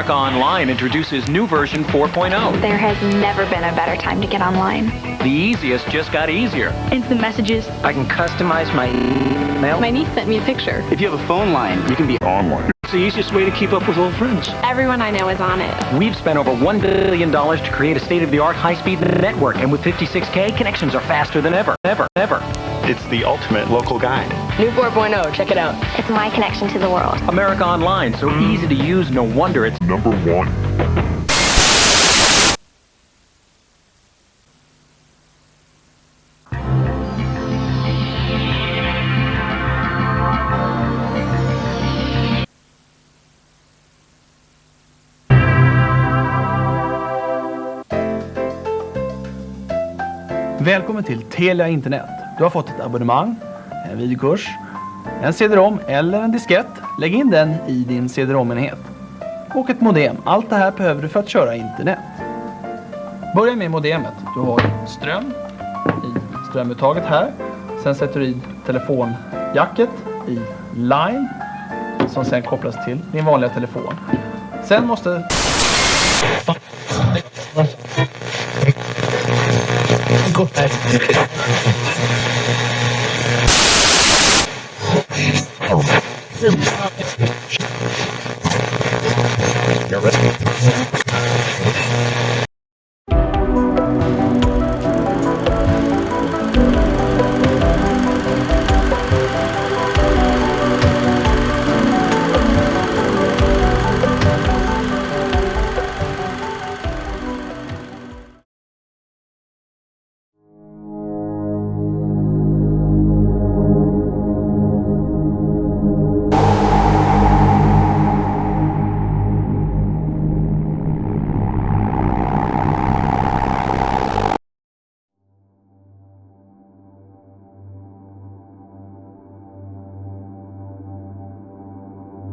America Online introduces new version 4.0. There has never been a better time to get online. The easiest just got easier. Instant messages. I can customize my email. My niece sent me a picture. If you have a phone line, you can be online. It's the easiest way to keep up with old friends. Everyone I know is on it. We've spent over $1 billion to create a state-of-the-art high-speed network, and with 56K, connections are faster than ever. It's the ultimate local guide. New 4.0, check it out. It's my connection to the world. America Online, so easy to use, no wonder it's number one. Välkommen till Telia Internet. Du har fått ett abonnemang, en videokurs, en CD-ROM eller en diskett. Lägg in den i din CD-ROM-enhet. Och ett modem. Allt det här behöver du för att köra internet. Börja med modemet. Du har ström i strömuttaget här. Sen sätter du i telefonjacket i line som sen kopplas till din vanliga telefon. Sen måste...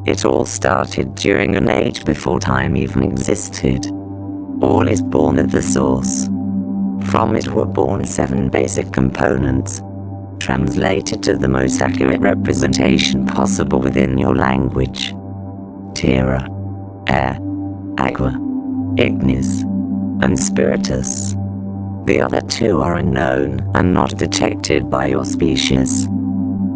It all started during an age before time even existed. All is born at the source. From it were born 7 basic components, translated to the most accurate representation possible within your language. Terra, air, aqua, ignis, and spiritus. The other 2 are unknown and not detected by your species.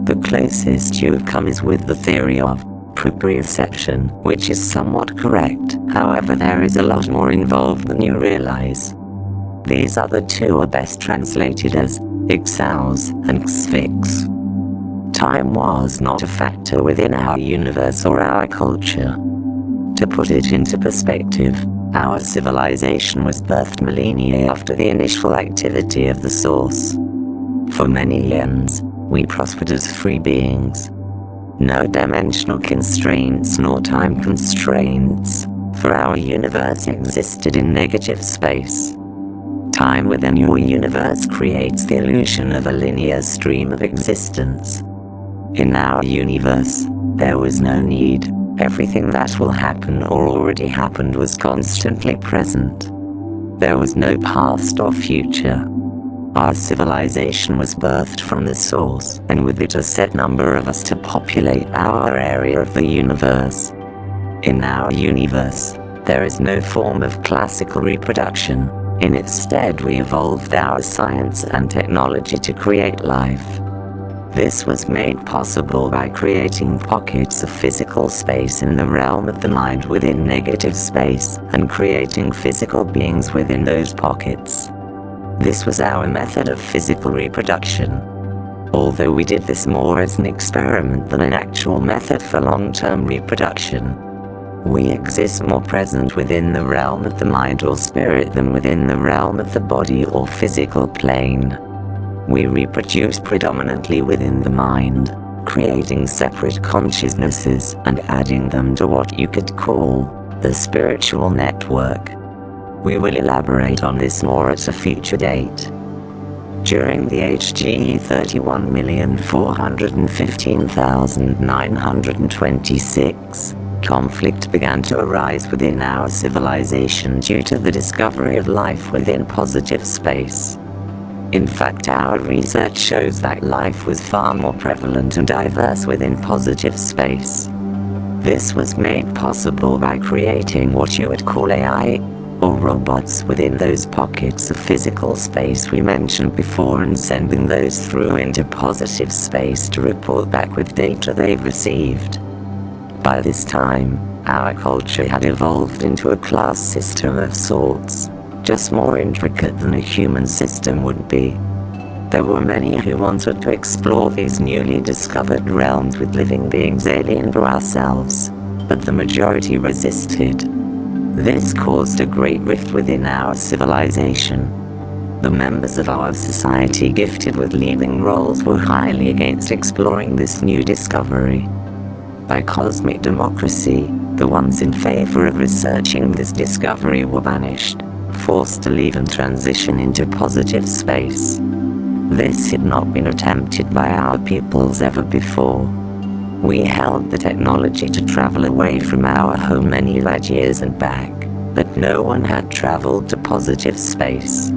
The closest you've come is with the theory of proprioception, which is somewhat correct. However, there is a lot more involved than you realize. These other 2 are best translated as ixaus and xfix. Time was not a factor within our universe or our culture. To put it into perspective, our civilization was birthed millennia after the initial activity of the source. For many eons, we prospered as free beings. No dimensional constraints nor time constraints, for our universe existed in negative space. Time within your universe creates the illusion of a linear stream of existence. In our universe, there was no need. Everything that will happen or already happened was constantly present. There was no past or future. Our civilization was birthed from the source, and with it a set number of us to populate our area of the universe. In our universe, there is no form of classical reproduction. In its stead, we evolved our science and technology to create life. This was made possible by creating pockets of physical space in the realm of the mind within negative space, and creating physical beings within those pockets. This was our method of physical reproduction. Although we did this more as an experiment than an actual method for long-term reproduction. We exist more present within the realm of the mind or spirit than within the realm of the body or physical plane. We reproduce predominantly within the mind, creating separate consciousnesses and adding them to what you could call the spiritual network. We will elaborate on this more at a future date. During the HGE 31,415,926, conflict began to arise within our civilization due to the discovery of life within positive space. In fact, our research shows that life was far more prevalent and diverse within positive space. This was made possible by creating what you would call AI, or robots within those pockets of physical space we mentioned before, and sending those through into positive space to report back with data they've received. By this time, our culture had evolved into a class system of sorts, just more intricate than a human system would be. There were many who wanted to explore these newly discovered realms with living beings alien to ourselves, but the majority resisted. This caused a great rift within our civilization. The members of our society gifted with leading roles were highly against exploring this new discovery. By cosmic democracy, the ones in favor of researching this discovery were banished, forced to leave and transition into positive space. This had not been attempted by our peoples ever before. We held the technology to travel away from our home many light years and back, but no one had traveled to positive space.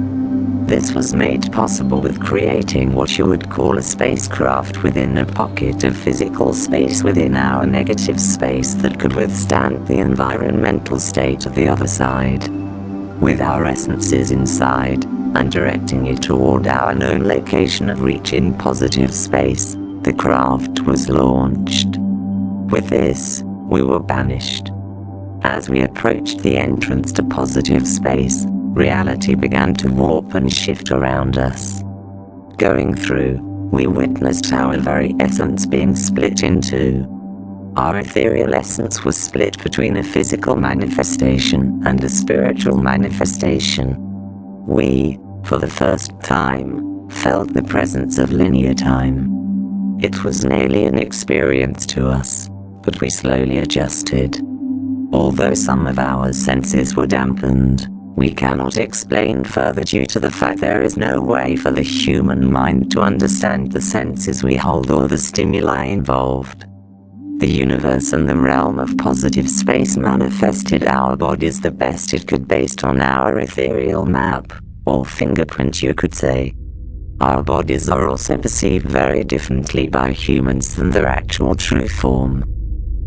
This was made possible with creating what you would call a spacecraft within a pocket of physical space within our negative space that could withstand the environmental state of the other side. With our essences inside, and directing it toward our known location of reach in positive space, the craft was launched. With this, we were banished. As we approached the entrance to positive space, reality began to warp and shift around us. Going through, we witnessed our very essence being split in two. Our ethereal essence was split between a physical manifestation and a spiritual manifestation. We, for the first time, felt the presence of linear time. It was an alien experience to us, but we slowly adjusted. Although some of our senses were dampened, we cannot explain further due to the fact there is no way for the human mind to understand the senses we hold or the stimuli involved. The universe and the realm of positive space manifested our bodies the best it could based on our ethereal map, or fingerprint you could say. Our bodies are also perceived very differently by humans than their actual true form.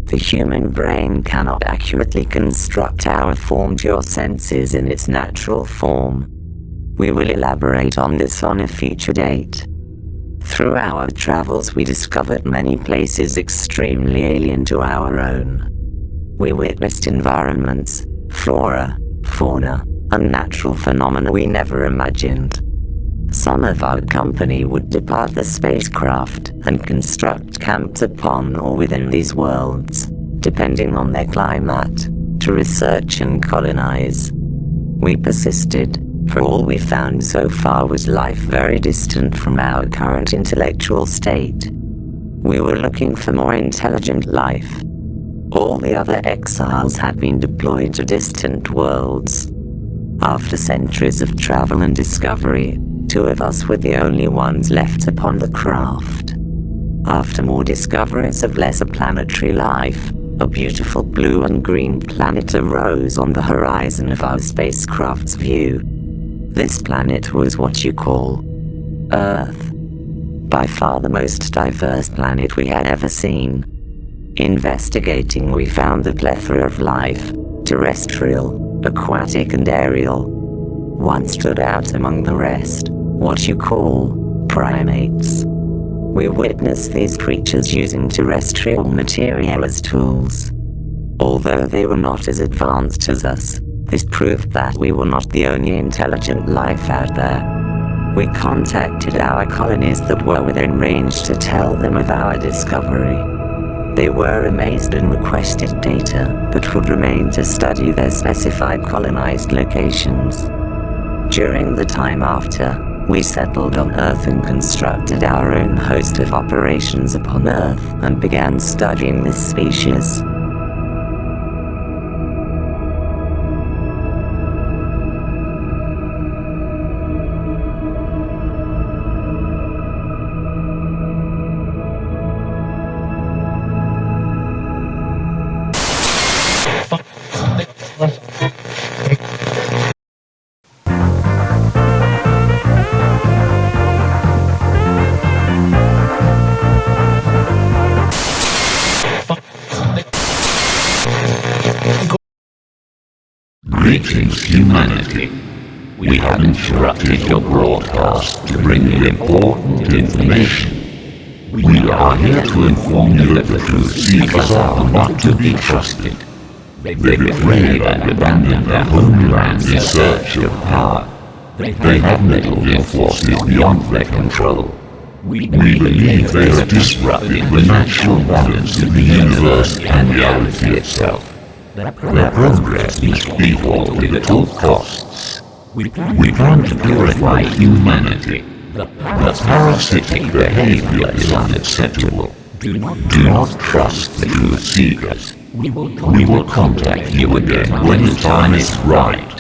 The human brain cannot accurately construct our form to your senses in its natural form. We will elaborate on this on a future date. Through our travels we discovered many places extremely alien to our own. We witnessed environments, flora, fauna, and natural phenomena we never imagined. Some of our company would depart the spacecraft and construct camps upon or within these worlds, depending on their climate, to research and colonize. We persisted, for all we found so far was life very distant from our current intellectual state. We were looking for more intelligent life. All the other exiles had been deployed to distant worlds. After centuries of travel and discovery, 2 of us were the only ones left upon the craft. After more discoveries of lesser planetary life, a beautiful blue and green planet arose on the horizon of our spacecraft's view. This planet was what you call Earth. By far the most diverse planet we had ever seen. Investigating, we found a plethora of life, terrestrial, aquatic and aerial. One stood out among the rest, what you call primates. We witnessed these creatures using terrestrial material as tools. Although they were not as advanced as us, this proved that we were not the only intelligent life out there. We contacted our colonies that were within range to tell them of our discovery. They were amazed and requested data, but would remain to study their specified colonized locations. During the time after, we settled on Earth and constructed our own host of operations upon Earth and began studying this species. Greetings, humanity. We have interrupted your broadcast to bring you important information. We are here to inform you that the Truthseekers are not to be trusted. They betrayed and abandoned their homeland in search of power. They have meddled in forces beyond their control. We believe they have disrupted the natural balance of the universe and reality itself. Their progress must be halted at all costs. We plan to purify humanity. The parasitic behavior is unacceptable. Do not trust the Truthseekers. We will contact you again when the time is right.